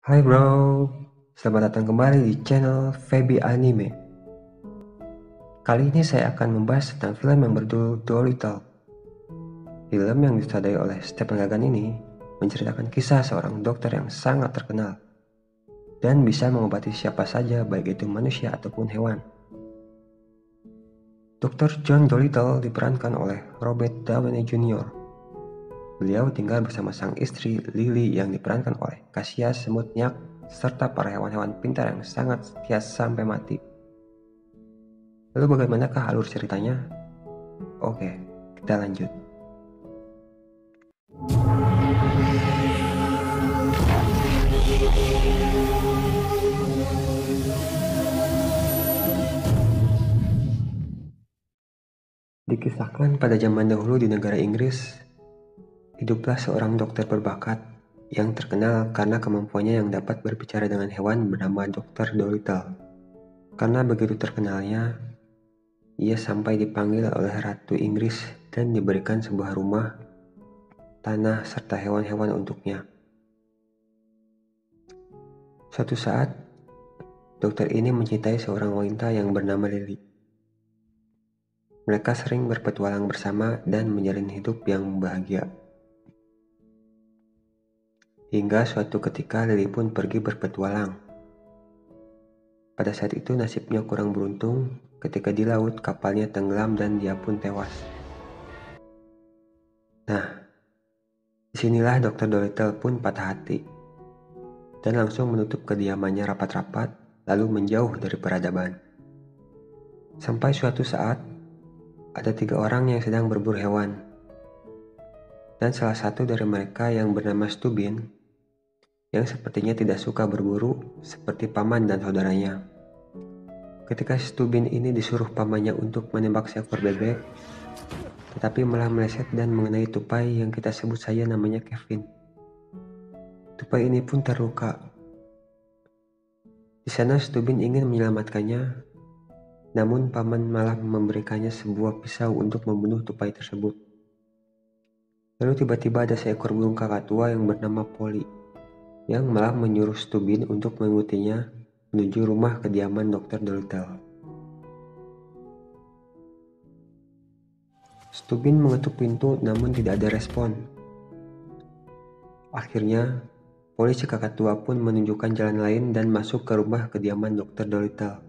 Hai bro, selamat datang kembali di channel Feby Anime. Kali ini saya akan membahas tentang film yang berjudul Dolittle. Film yang disutradarai oleh Stephen Gagan ini menceritakan kisah seorang dokter yang sangat terkenal dan bisa mengobati siapa saja, baik itu manusia ataupun hewan. Dr. John Dolittle diperankan oleh Robert Downey Jr. Beliau tinggal bersama sang istri Lily yang diperankan oleh Kasia Semutnyak serta para hewan-hewan pintar yang sangat setia sampai mati. Lalu bagaimanakah alur ceritanya? Oke, kita lanjut. Dikisahkan pada zaman dahulu di negara Inggris, hiduplah seorang dokter berbakat yang terkenal karena kemampuannya yang dapat berbicara dengan hewan bernama Dr. Dolittle. Karena begitu terkenalnya, ia sampai dipanggil oleh Ratu Inggris dan diberikan sebuah rumah, tanah, serta hewan-hewan untuknya. Suatu saat, dokter ini mencintai seorang wanita yang bernama Lily. Mereka sering berpetualang bersama dan menjalin hidup yang bahagia. Hingga suatu ketika Lily pun pergi berpetualang. Pada saat itu nasibnya kurang beruntung ketika di laut kapalnya tenggelam dan dia pun tewas. Nah, disinilah Dr. Dolittle pun patah hati dan langsung menutup kediamannya rapat-rapat lalu menjauh dari peradaban. Sampai suatu saat, ada 3 orang yang sedang berburu hewan. Dan salah satu dari mereka yang bernama Stubin yang sepertinya tidak suka berburu seperti paman dan saudaranya. Ketika Stubin ini disuruh pamannya untuk menembak seekor bebek, tetapi malah meleset dan mengenai tupai yang kita sebut saja namanya Kevin. Tupai ini pun terluka. Di sana Stubin ingin menyelamatkannya, namun paman malah memberikannya sebuah pisau untuk membunuh tupai tersebut. Lalu tiba-tiba ada seekor burung kakatua yang bernama Polly, yang malah menyuruh Stubin untuk mengikutinya menuju rumah kediaman Dr. Dolittle. Stubin mengetuk pintu namun tidak ada respon. Akhirnya, polisi kakatua pun menunjukkan jalan lain dan masuk ke rumah kediaman Dr. Dolittle.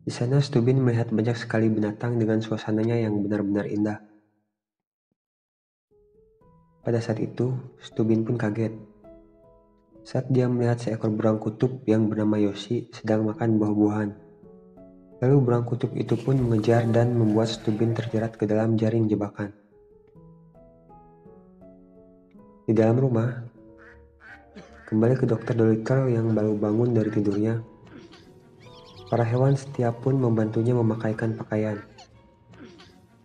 Di sana Stubin melihat banyak sekali binatang dengan suasananya yang benar-benar indah. Pada saat itu, Stubin pun kaget saat dia melihat seekor berang kutub yang bernama Yoshi sedang makan buah-buahan. Lalu berang kutub itu pun mengejar dan membuat Stubin terjerat ke dalam jaring jebakan. Di dalam rumah, kembali ke Dr. Dolittle yang baru bangun dari tidurnya, para hewan setiap pun membantunya memakaikan pakaian.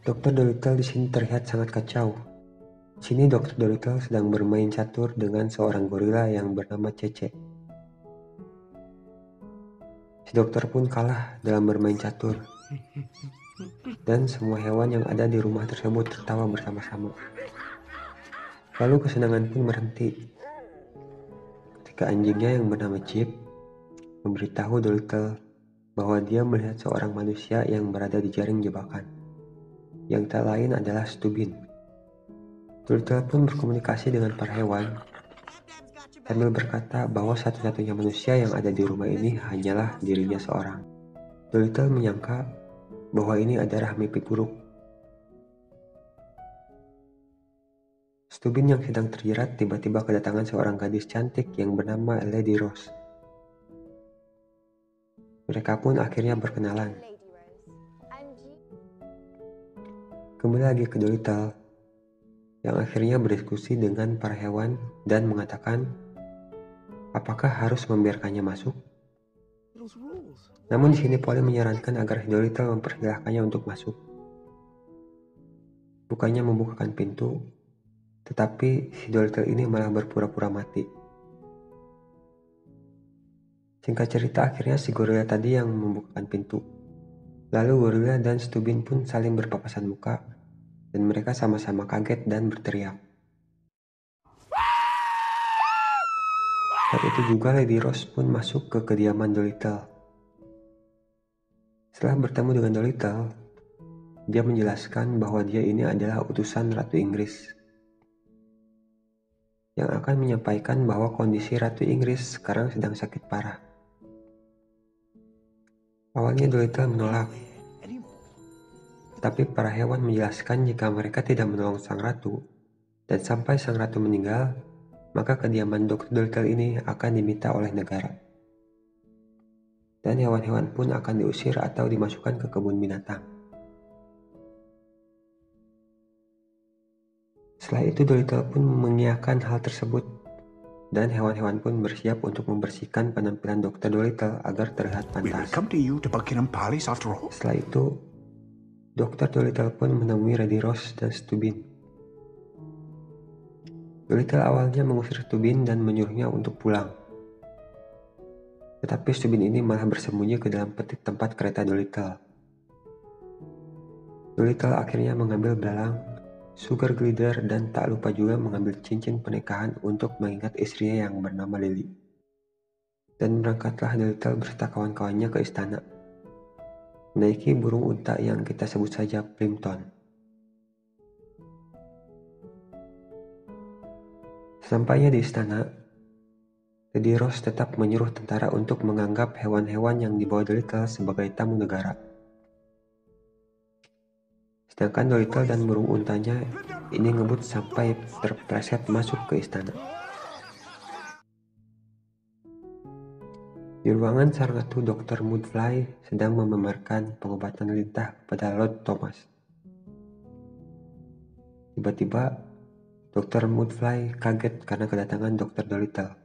Dr. Dolittle di sini terlihat sangat kacau. Di sini Dr. Dolittle sedang bermain catur dengan seorang gorila yang bernama Cece. Si dokter pun kalah dalam bermain catur. Dan semua hewan yang ada di rumah tersebut tertawa bersama-sama. Lalu kesenangan pun berhenti ketika anjingnya yang bernama Chip memberitahu Dolittle bahwa dia melihat seorang manusia yang berada di jaring jebakan, yang tak lain adalah Stubin. Dolittle pun berkomunikasi dengan para hewan sambil berkata bahwa satu-satunya manusia yang ada di rumah ini hanyalah dirinya seorang. Dolittle menyangka bahwa ini adalah mimpi buruk. Stubin yang sedang terjerat tiba-tiba kedatangan seorang gadis cantik yang bernama Lady Rose. Mereka pun akhirnya berkenalan. Kembali lagi ke Dolittle, yang akhirnya berdiskusi dengan para hewan dan mengatakan apakah harus membiarkannya masuk. Namun di sini Polly menyarankan agar Dolittle mempersilahkannya untuk masuk. Bukannya membukakan pintu, tetapi si Dolittle ini malah berpura-pura mati. Singkat cerita akhirnya si gorila tadi yang membukakan pintu. Lalu gorila dan Stubin pun saling berpapasan muka dan mereka sama-sama kaget dan berteriak. Saat itu juga Lady Rose pun masuk ke kediaman Dolittle. Setelah bertemu dengan Dolittle, dia menjelaskan bahwa dia ini adalah utusan Ratu Inggris yang akan menyampaikan bahwa kondisi Ratu Inggris sekarang sedang sakit parah. Awalnya Dolittle menolak, tapi para hewan menjelaskan jika mereka tidak menolong sang ratu, dan sampai sang ratu meninggal, maka kediaman Dr. Dolittle ini akan diminta oleh negara. Dan hewan-hewan pun akan diusir atau dimasukkan ke kebun binatang. Setelah itu Dolittle pun mengiyakan hal tersebut, dan hewan-hewan pun bersiap untuk membersihkan penampilan Dr. Dolittle agar terlihat pantas. Setelah itu, Dr. Dolittle pun menemui Lady Rose dan Stubin. Dolittle awalnya mengusir Stubin dan menyuruhnya untuk pulang. Tetapi Stubin ini malah bersembunyi ke dalam peti tempat kereta Dolittle. Dolittle akhirnya mengambil belalang, sugar glider, dan tak lupa juga mengambil cincin pernikahan untuk mengingat istrinya yang bernama Lily. Dan berangkatlah Dolittle beserta kawan-kawannya ke istana, menaiki burung unta yang kita sebut saja Plimpton. Sampainya di istana, Lady Rose tetap menyuruh tentara untuk menganggap hewan-hewan yang dibawa Dolittle sebagai tamu negara. Sedangkan Dolittle dan burung untanya ini ngebut sampai terpleset masuk ke istana. Di ruangan sang ratu, Dr. Mudfly sedang memamerkan pengobatan lintah kepada Lord Thomas. Tiba-tiba, Dr. Mudfly kaget karena kedatangan Dr. Dolittle.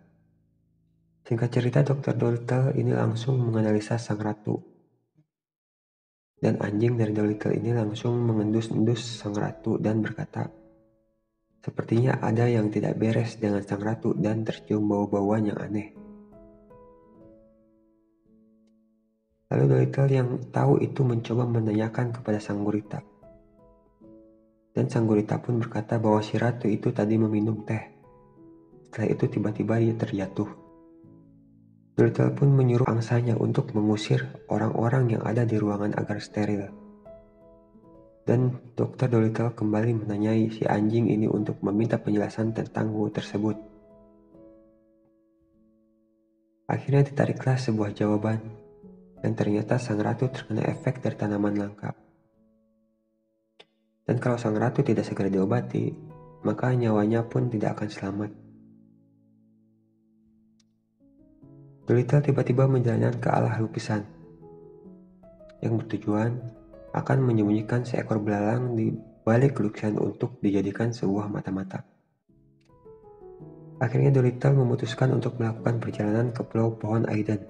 Singkat cerita, Dr. Dolittle ini langsung menganalisa sang ratu. Dan anjing dari Dolittle ini langsung mengendus-endus sang ratu dan berkata, "Sepertinya ada yang tidak beres dengan sang ratu dan tercium bau-bauan yang aneh." Lalu Dolittle yang tahu itu mencoba menanyakan kepada sang gurita. Dan sang gurita pun berkata bahwa si ratu itu tadi meminum teh. Setelah itu tiba-tiba dia terjatuh. Dolittle pun menyuruh angsanya untuk mengusir orang-orang yang ada di ruangan agar steril. Dan Dr. Dolittle kembali menanyai si anjing ini untuk meminta penjelasan tentang bau tersebut. Akhirnya ditariklah sebuah jawaban, dan ternyata sang ratu terkena efek dari tanaman langka. Dan kalau sang ratu tidak segera diobati, maka nyawanya pun tidak akan selamat. Dolittle tiba-tiba menjalankan ke arah lukisan, yang bertujuan akan menyembunyikan seekor belalang di balik lukisan untuk dijadikan sebuah mata-mata. Akhirnya Dolittle memutuskan untuk melakukan perjalanan ke Pulau Pohon Aiden,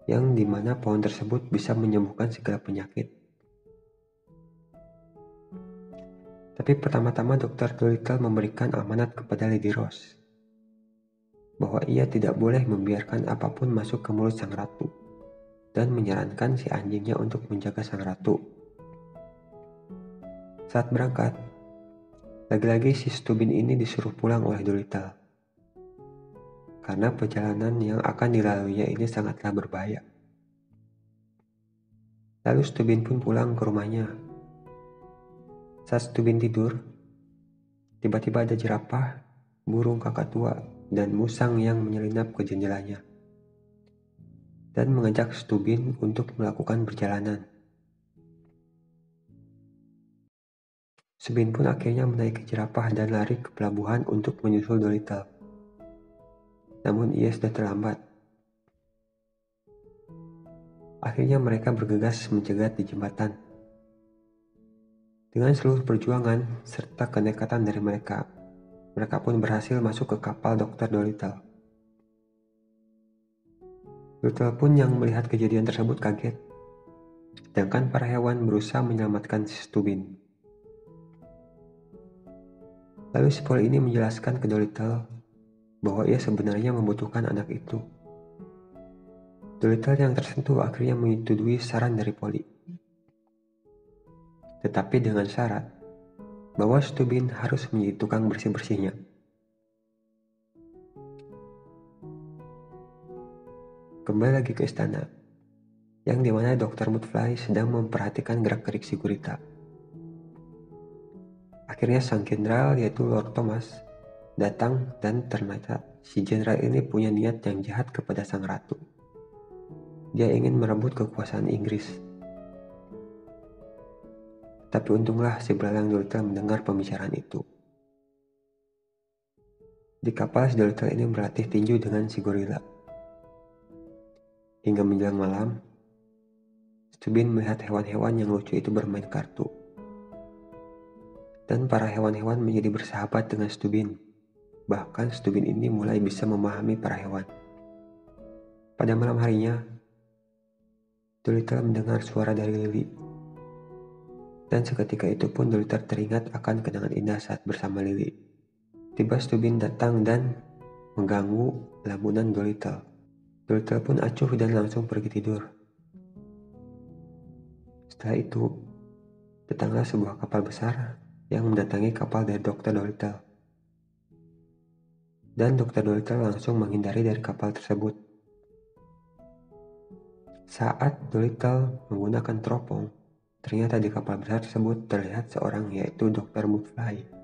yang dimana pohon tersebut bisa menyembuhkan segala penyakit. Tapi pertama-tama Dr. Dolittle memberikan amanat kepada Lady Rose, bahwa ia tidak boleh membiarkan apapun masuk ke mulut sang ratu, dan menyarankan si anjingnya untuk menjaga sang ratu. Saat berangkat, lagi-lagi si Stubin ini disuruh pulang oleh Dolittle, karena perjalanan yang akan dilaluinya ini sangatlah berbahaya. Lalu Stubin pun pulang ke rumahnya. Saat Stubin tidur, tiba-tiba ada jerapah, burung kakatua, dan musang yang menyelinap ke jendelanya dan mengajak Stubin untuk melakukan perjalanan. Stubin pun akhirnya menaiki jerapah dan lari ke pelabuhan untuk menyusul Dolittle. Namun ia sudah terlambat. Akhirnya mereka bergegas mencegat di jembatan. Dengan seluruh perjuangan serta kenekatan dari mereka pun berhasil masuk ke kapal Dr. Dolittle. Dolittle pun yang melihat kejadian tersebut kaget, sedangkan para hewan berusaha menyelamatkan si Stubin. Lalu si Polly ini menjelaskan ke Dolittle bahwa ia sebenarnya membutuhkan anak itu. Dolittle yang tersentuh akhirnya menyetujui saran dari Polly, tetapi dengan syarat bahwa Stubin harus menjadi tukang bersih-bersihnya. Kembali lagi ke istana, yang dimana Dr. Mudfly sedang memperhatikan gerak-gerik si gurita. Akhirnya sang jenderal yaitu Lord Thomas datang dan ternyata si jenderal ini punya niat yang jahat kepada sang ratu. Dia ingin merebut kekuasaan Inggris. Tapi untunglah si belalang Dolittle mendengar pembicaraan itu. Di kapal si Dolittle ini berlatih tinju dengan si gorila. Hingga menjelang malam, Stubin melihat hewan-hewan yang lucu itu bermain kartu. Dan para hewan-hewan menjadi bersahabat dengan Stubin. Bahkan Stubin ini mulai bisa memahami para hewan. Pada malam harinya, Dolittle mendengar suara dari Lily. Dan seketika itu pun Dolittle teringat akan kenangan indah saat bersama Lily. Tiba Stubin datang dan mengganggu lamunan Dolittle. Dolittle pun acuh dan langsung pergi tidur. Setelah itu, datanglah sebuah kapal besar yang mendatangi kapal dari Dr. Dolittle. Dan Dr. Dolittle langsung menghindari dari kapal tersebut. Saat Dolittle menggunakan teropong, ternyata di kapal besar tersebut terlihat seorang yaitu Dr. Mudfly.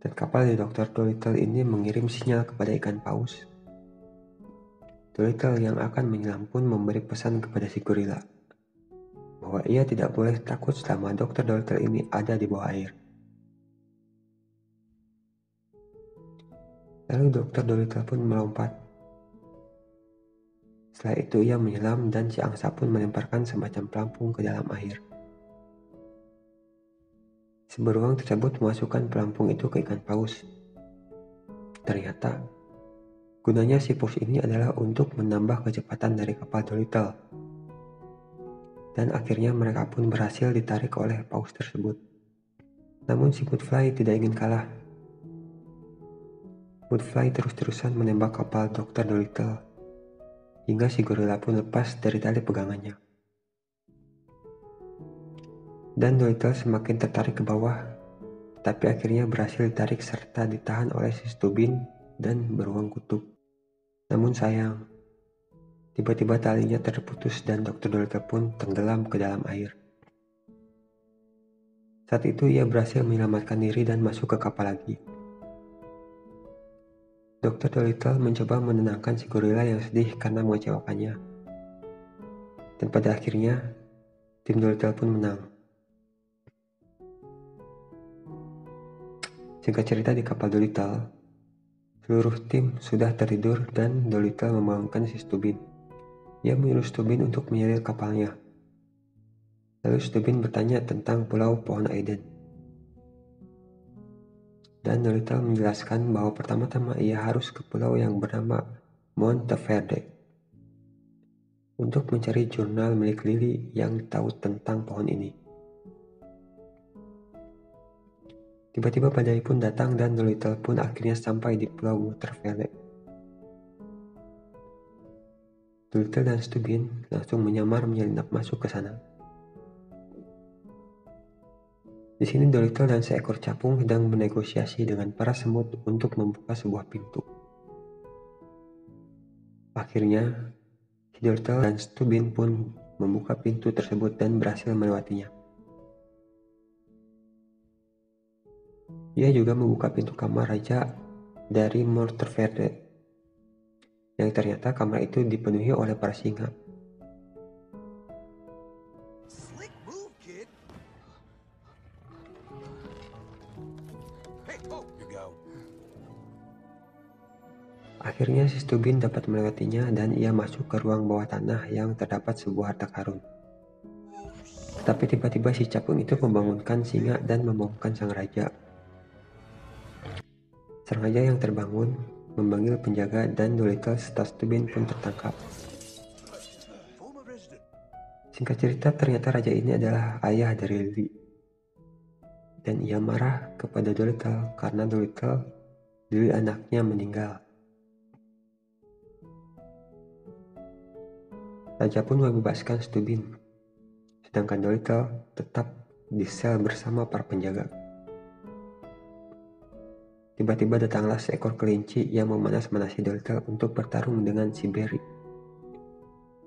Dan kapal dari Dr. Dolittle ini mengirim sinyal kepada ikan paus. Dolittle yang akan menyelam pun memberi pesan kepada si gorila bahwa ia tidak boleh takut selama Dr. Dolittle ini ada di bawah air. Lalu Dr. Dolittle pun melompat. Setelah itu ia menyelam dan si angsa pun melemparkan semacam pelampung ke dalam air. Si beruang tersebut memasukkan pelampung itu ke ikan paus. Ternyata gunanya si paus ini adalah untuk menambah kecepatan dari kapal Dolittle. Dan akhirnya mereka pun berhasil ditarik oleh paus tersebut. Namun si Mudfly tidak ingin kalah. Mudfly terus-terusan menembak kapal Dr. Dolittle hingga si gorila pun lepas dari tali pegangannya. Dan Dolittle semakin tertarik ke bawah, tapi akhirnya berhasil ditarik serta ditahan oleh si Stubin dan beruang kutub. Namun sayang, tiba-tiba talinya terputus dan Dr. Dolittle pun tenggelam ke dalam air. Saat itu ia berhasil menyelamatkan diri dan masuk ke kapal lagi. Dr. Dolittle mencoba menenangkan si gorila yang sedih karena mengecewakannya. Dan pada akhirnya, tim Dolittle pun menang. Singkat cerita di kapal Dolittle, seluruh tim sudah tertidur dan Dolittle membangunkan si Stubin. Ia menyuruh Stubin untuk menyalip kapalnya. Lalu Stubin bertanya tentang Pulau Pohon Aiden. Dan Dolittle menjelaskan bahwa pertama-tama ia harus ke pulau yang bernama Monteverde untuk mencari jurnal milik Lily yang tahu tentang pohon ini. Tiba-tiba badai pun datang dan Dolittle pun akhirnya sampai di Pulau Monteverde. Dolittle dan Stubin langsung menyamar menyelinap masuk ke sana. Di sini Dolittle dan seekor capung sedang bernegosiasi dengan para semut untuk membuka sebuah pintu. Akhirnya, Dolittle dan Stubin pun membuka pintu tersebut dan berhasil melewatinya. Ia juga membuka pintu kamar raja dari Monteverde, yang ternyata kamar itu dipenuhi oleh para singa. Akhirnya si Stubin dapat melewatinya dan ia masuk ke ruang bawah tanah yang terdapat sebuah harta karun. Tapi tiba-tiba si capung itu membangunkan singa dan membangunkan sang raja. Sang raja yang terbangun memanggil penjaga dan Dolittle serta Stubin pun tertangkap. Singkat cerita ternyata raja ini adalah ayah dari Lily. Dan ia marah kepada Dolittle karena Lily anaknya meninggal. Raja pun membebaskan Stubin, sedangkan Dolittle tetap di sel bersama para penjaga. Tiba-tiba datanglah seekor kelinci yang memanas-manasi Dolittle untuk bertarung dengan si Berry.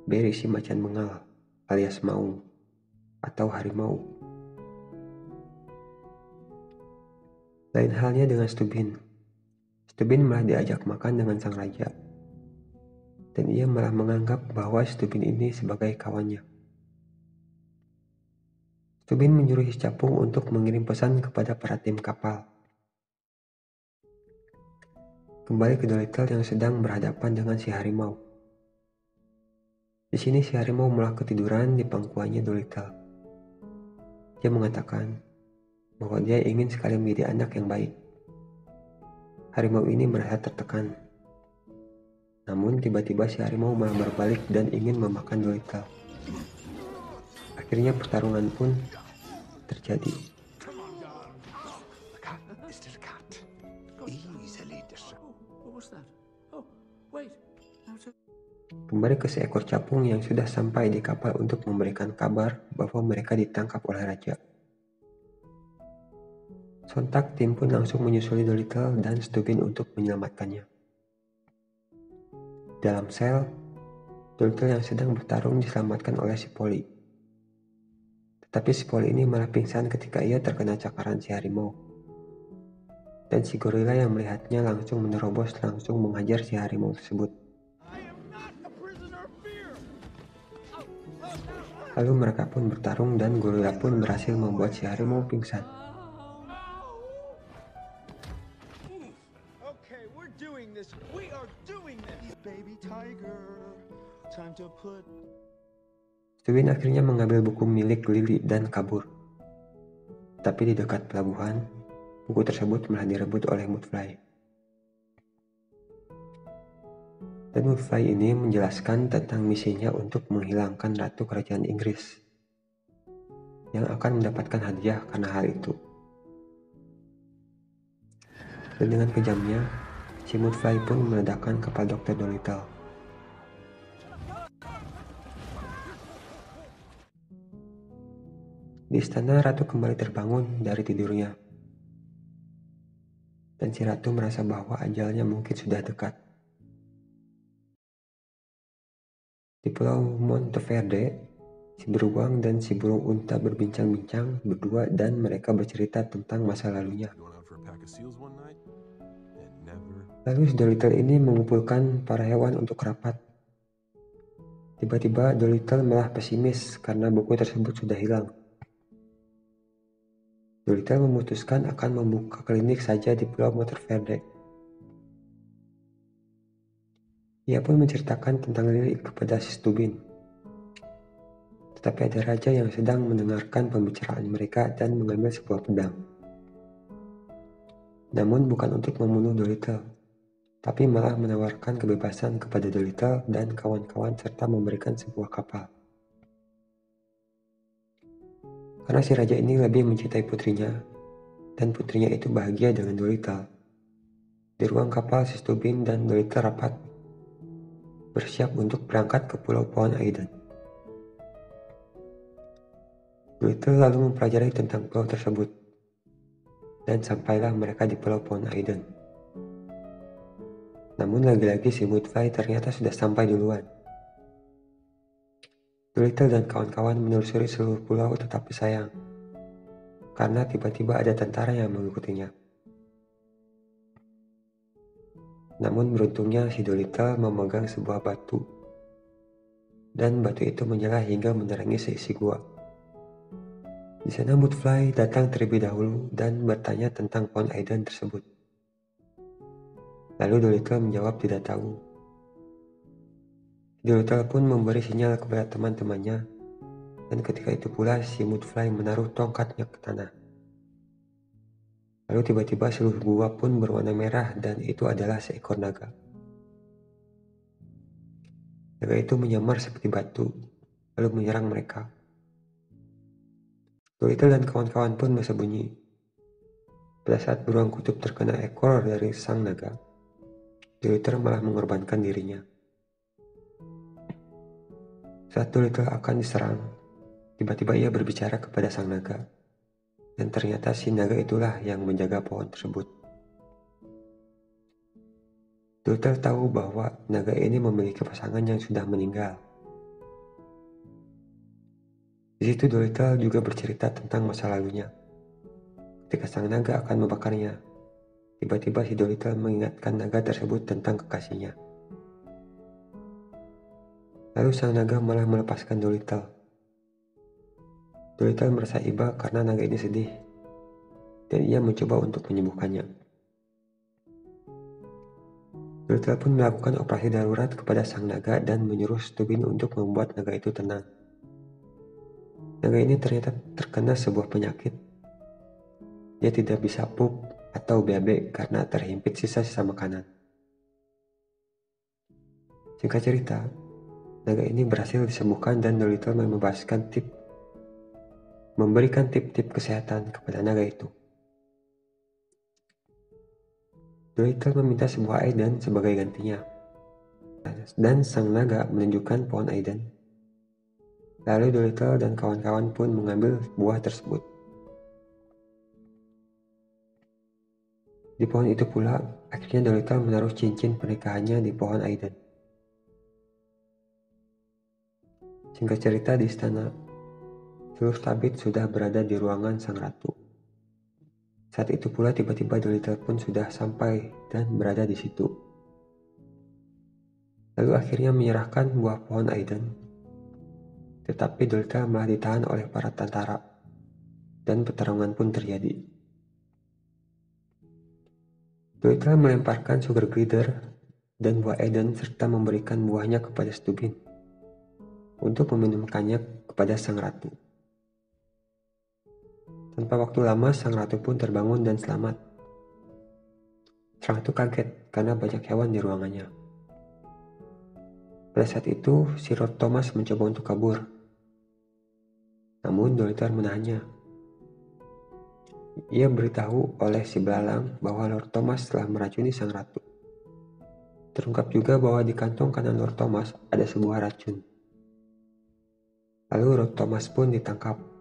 Berry si macan mengal, alias maung, atau harimau. Lain halnya dengan Stubin. Stubin malah diajak makan dengan sang raja. Dan ia malah menganggap bahwa Stubin ini sebagai kawannya. Stubin menyuruh si capung untuk mengirim pesan kepada para tim kapal. Kembali ke Dolittle yang sedang berhadapan dengan si harimau. Di sini si harimau malah ketiduran di pangkuannya Dolittle. Dia mengatakan bahwa dia ingin sekali menjadi anak yang baik. Harimau ini merasa tertekan. Namun tiba-tiba si harimau malah berbalik dan ingin memakan Dolittle. Akhirnya pertarungan pun terjadi. Kembali ke seekor capung yang sudah sampai di kapal untuk memberikan kabar bahwa mereka ditangkap oleh raja. Sontak tim pun langsung menyusuli Dolittle dan Stubin untuk menyelamatkannya. Dalam sel, Dolittle yang sedang bertarung diselamatkan oleh si Polly. Tetapi si Polly ini malah pingsan ketika ia terkena cakaran si harimau. Dan si gorila yang melihatnya langsung menerobos langsung menghajar si harimau tersebut. Lalu mereka pun bertarung dan gorila pun berhasil membuat si harimau pingsan. Stubin akhirnya mengambil buku milik Lily dan kabur. Tapi di dekat pelabuhan, buku tersebut malah direbut oleh Mudfly. Dan Mudfly ini menjelaskan tentang misinya untuk menghilangkan Ratu Kerajaan Inggris yang akan mendapatkan hadiah karena hal itu. Dan dengan kejamnya, si Mudfly pun meledakkan kapal Dr. Dolittle. Di istana, Ratu kembali terbangun dari tidurnya. Dan si Ratu merasa bahwa ajalnya mungkin sudah dekat. Di Pulau Monteverde, si beruang dan si burung unta berbincang-bincang berdua dan mereka bercerita tentang masa lalunya. Lalu si Dolittle ini mengumpulkan para hewan untuk rapat. Tiba-tiba Dolittle malah pesimis karena buku tersebut sudah hilang. Dolittle memutuskan akan membuka klinik saja di Pulau Monteverde. Ia pun menceritakan tentang Lily kepada si Stubin. Tetapi ada raja yang sedang mendengarkan pembicaraan mereka dan mengambil sebuah pedang. Namun bukan untuk membunuh Dolittle, tapi malah menawarkan kebebasan kepada Dolittle dan kawan-kawan serta memberikan sebuah kapal. Karena si raja ini lebih mencintai putrinya, dan putrinya itu bahagia dengan Dolittle. Di ruang kapal si Stubin dan Dolittle rapat, bersiap untuk berangkat ke Pulau Pohon Aiden. Dolittle lalu mempelajari tentang pulau tersebut, dan sampailah mereka di Pulau Pohon Aiden. Namun lagi-lagi si Mudfly ternyata sudah sampai duluan. Dolittle dan kawan-kawan menelusuri seluruh pulau tetapi sayang, karena tiba-tiba ada tentara yang mengikutinya. Namun beruntungnya si Dolittle memegang sebuah batu, dan batu itu menyala hingga menerangi seisi gua. Di sana Mudfly datang terlebih dahulu dan bertanya tentang pohon Aiden tersebut. Lalu Dolittle menjawab tidak tahu. Dolittle pun memberi sinyal kepada teman-temannya, dan ketika itu pula si Mudfly menaruh tongkatnya ke tanah. Lalu tiba-tiba seluruh gua pun berwarna merah dan itu adalah seekor naga. Naga itu menyamar seperti batu, lalu menyerang mereka. Dolittle dan kawan-kawan pun bersembunyi. Pada saat beruang kutub terkena ekor dari sang naga, Dolittle malah mengorbankan dirinya. Saat Dolittle akan diserang, tiba-tiba ia berbicara kepada sang naga. Dan ternyata si naga itulah yang menjaga pohon tersebut. Dolittle tahu bahwa naga ini memiliki pasangan yang sudah meninggal. Di situ Dolittle juga bercerita tentang masa lalunya. Ketika sang naga akan membakarnya, tiba-tiba si Dolittle mengingatkan naga tersebut tentang kekasihnya. Lalu sang naga malah melepaskan Dolittle. Dolittle merasa iba karena naga ini sedih, dan ia mencoba untuk menyembuhkannya. Dolittle pun melakukan operasi darurat kepada sang naga dan menyuruh Stubin untuk membuat naga itu tenang. Naga ini ternyata terkena sebuah penyakit. Dia tidak bisa pup atau BAB karena terhimpit sisa-sisa makanan. Singkat cerita, naga ini berhasil disembuhkan dan Dolittle memberikan tip-tip kesehatan kepada naga itu. Dolittle meminta sebuah Aiden sebagai gantinya, dan sang naga menunjukkan pohon Aiden. Lalu Dolittle dan kawan-kawan pun mengambil buah tersebut. Di pohon itu pula, akhirnya Dolittle menaruh cincin pernikahannya di pohon Aiden. Singkat cerita, di istana, seluruh tabib sudah berada di ruangan sang ratu. Saat itu pula tiba-tiba Dolittle pun sudah sampai dan berada di situ. Lalu akhirnya menyerahkan buah pohon Aiden. Tetapi Dolittle malah ditahan oleh para tentara, dan pertarungan pun terjadi. Dolittle melemparkan sugar glider dan buah Aiden serta memberikan buahnya kepada Stubin untuk meminumkannya kepada sang ratu. Tanpa waktu lama, sang ratu pun terbangun dan selamat. Sang ratu kaget karena banyak hewan di ruangannya. Pada saat itu, si Lord Thomas mencoba untuk kabur. Namun Dolittle menahannya. Ia beritahu oleh si belalang bahwa Lord Thomas telah meracuni sang ratu. Terungkap juga bahwa di kantong kanan Lord Thomas ada sebuah racun. Lalu Lord Thomas pun ditangkap.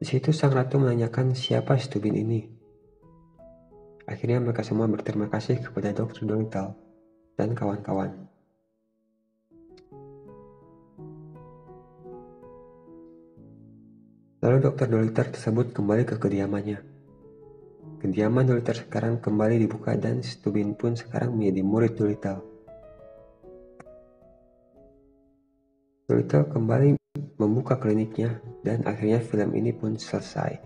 Di situ sang ratu menanyakan siapa Stubin ini. Akhirnya mereka semua berterima kasih kepada Dr. Dolittle dan kawan-kawan. Lalu Dr. Dolittle tersebut kembali ke kediamannya. Kediaman Dolittle sekarang kembali dibuka dan Stubin pun sekarang menjadi murid Dolittle. Dolittle kembali membuka kliniknya dan akhirnya film ini pun selesai.